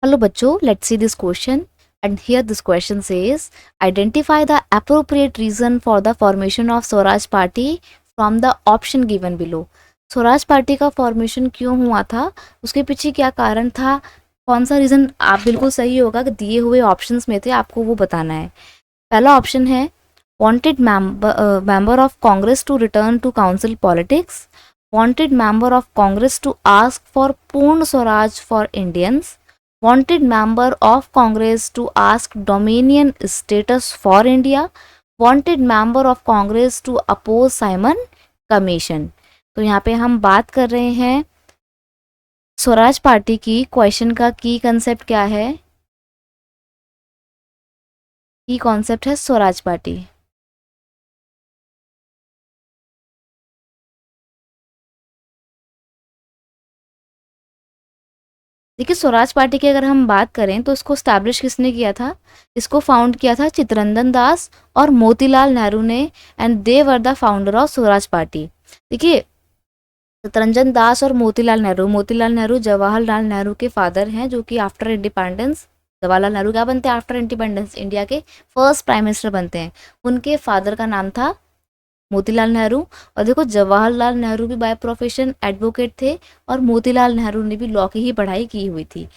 Hello बच्चों, let's see this question. And here this question says, identify the appropriate reason for the formation of Swaraj Party from the option given below. Swaraj party का formation क्यों हुआ था, उसके पीछे क्या कारण था, कौन सा रीज़न आप बिल्कुल सही होगा कि दिए हुए ऑप्शंस में थे, आपको वो बताना है। पहला ऑप्शन है wanted member of Congress to return to council politics, wanted member of Congress to ask for Purna Swaraj for Indians, wanted member of Congress to ask dominion status for India, wanted member of Congress to oppose Simon Commission। तो यहाँ पे हम बात कर रहे हैं Swaraj party की। Question का की कंसेप्ट क्या है? की कॉन्सेप्ट है स्वराज पार्टी। देखिए, स्वराज पार्टी की अगर हम बात करें तो इसको स्टैब्लिश किसने किया था? इसको फाउंड किया था चित्तरंजन दास और मोतीलाल नेहरू ने, and they were the founder of Swaraj party. देखिए, चित्तरंजन दास और मोतीलाल नेहरू जवाहरलाल नेहरू के फादर हैं, जो कि आफ्टर इंडिपेंडेंस, जवाहरलाल नेहरू क्या बनते हैं आफ्टर इंडिपेंडेंस? इंडिया के फर्स्ट प्राइम मिनिस्टर बनते हैं। उनके फादर का नाम था मोतीलाल नेहरू। और देखो, जवाहरलाल नेहरू भी बाय प्रोफेशन एडवोकेट थे और मोतीलाल नेहरू ने भी लॉ की ही पढ़ाई की हुई थी।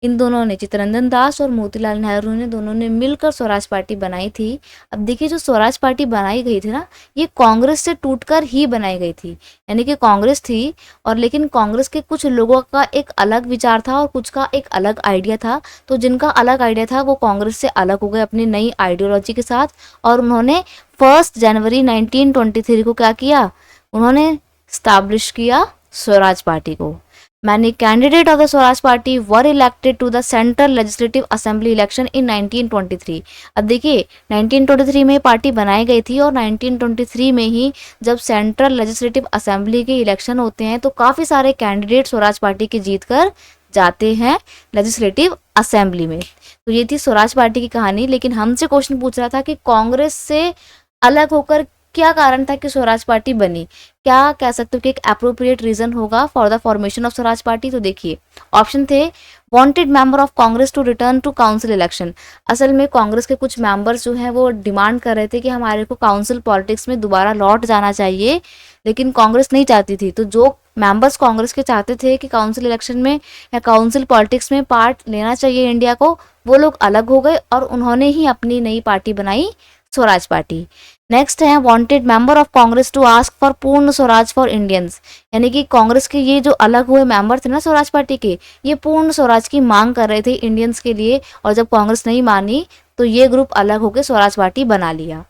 इन दोनों ने, चित्तरंजन दास और मोतीलाल नेहरू ने, दोनों ने मिलकर स्वराज पार्टी बनाई थी। अब देखिए, जो स्वराज पार्टी बनाई गई थी ना, ये कांग्रेस से टूटकर ही बनाई गई थी। यानी कि कांग्रेस थी, और लेकिन कांग्रेस के कुछ लोगों का एक अलग विचार था और कुछ का एक अलग आइडिया था। तो जिनका अलग आइडिया था वो कांग्रेस से अलग हो गए अपनी नई आइडियोलॉजी के साथ, और उन्होंने 1 जनवरी 1923 को क्या किया? उन्होंने स्टैब्लिश किया स्वराज पार्टी को। Many candidates of the Swaraj Party were elected to the Central Legislative Assembly election in 1923। अब देखिए, 1923 में पार्टी बनाई गई थी और 1923 में ही जब सेंट्रल लेजिस्लेटिव असेंबली के इलेक्शन होते हैं तो काफ़ी सारे कैंडिडेट स्वराज पार्टी के जीत कर जाते हैं लेजिस्लेटिव असेंबली में। तो ये थी स्वराज पार्टी की कहानी। लेकिन हमसे क्वेश्चन पूछ रहा था कि कांग्रेस से अलग होकर क्या कारण था कि स्वराज पार्टी बनी, क्या कह सकते हो कि एक अप्रोप्रिएट रीजन होगा for the formation of Swaraj party? तो देखिए, ऑप्शन थे wanted member of Congress to return to council election. असल में कांग्रेस के कुछ मेंबर्स जो हैं वो डिमांड कर रहे थे कि हमारे को काउंसिल पॉलिटिक्स में दोबारा लौट जाना चाहिए, लेकिन कांग्रेस नहीं चाहती थी। तो जो मेंबर्स कांग्रेस के चाहते थे कि काउंसिल इलेक्शन में या काउंसिल पॉलिटिक्स में पार्ट लेना चाहिए इंडिया को, वो लोग अलग हो गए और उन्होंने ही अपनी नई पार्टी बनाई, स्वराज पार्टी। नेक्स्ट है wanted member of Congress to ask for Purna Swaraj for Indians. यानी कि कांग्रेस के ये जो अलग हुए मेंबर थे ना स्वराज पार्टी के, ये पूर्ण स्वराज की मांग कर रहे थे इंडियंस के लिए, और जब कांग्रेस नहीं मानी तो ये ग्रुप अलग होकर स्वराज पार्टी बना लिया।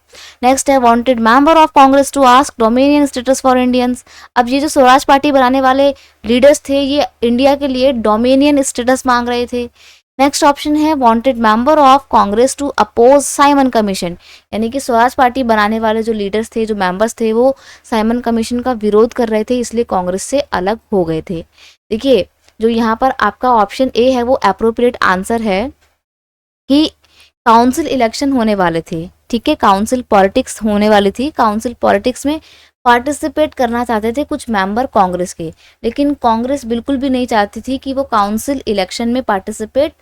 नेक्स्ट है wanted member of Congress to ask dominion status for Indians. अब ये जो स्वराज पार्टी बनाने वाले लीडर्स थे, ये इंडिया के लिए डोमिनियन स्टेटस मांग रहे थे। नेक्स्ट ऑप्शन है wanted member of Congress to oppose Simon commission. यानी कि स्वराज पार्टी बनाने वाले जो लीडर्स थे, जो मेंबर्स थे, वो साइमन कमीशन का विरोध कर रहे थे, इसलिए कांग्रेस से अलग हो गए थे। देखिए, जो यहाँ पर आपका ऑप्शन ए है वो अप्रोप्रिएट आंसर है कि काउंसिल इलेक्शन होने वाले थे। ठीक है, काउंसिल पॉलिटिक्स होने वाली थी। काउंसिल पॉलिटिक्स में पार्टिसिपेट करना चाहते थे कुछ मेंबर कांग्रेस के, लेकिन कांग्रेस बिल्कुल भी नहीं चाहती थी कि वो काउंसिल इलेक्शन में पार्टिसिपेट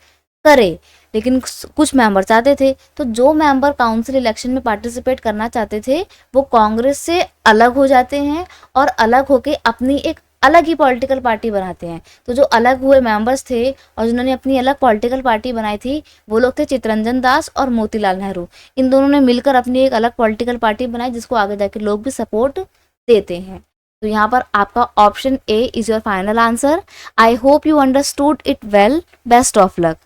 करे, लेकिन कुछ मेंबर चाहते थे। तो जो मेंबर काउंसिल इलेक्शन में पार्टिसिपेट करना चाहते थे वो कांग्रेस से अलग हो जाते हैं और अलग होके अपनी एक अलग ही पॉलिटिकल पार्टी बनाते हैं। तो जो अलग हुए मेंबर्स थे और जिन्होंने अपनी अलग पॉलिटिकल पार्टी बनाई थी, वो लोग थे चित्तरंजन दास और मोतीलाल नेहरू। इन दोनों ने मिलकर अपनी एक अलग पॉलिटिकल पार्टी बनाई, जिसको आगे जाके लोग भी सपोर्ट देते हैं। तो यहाँ पर आपका option A is your final answer. I hope you understood it well. Best of luck.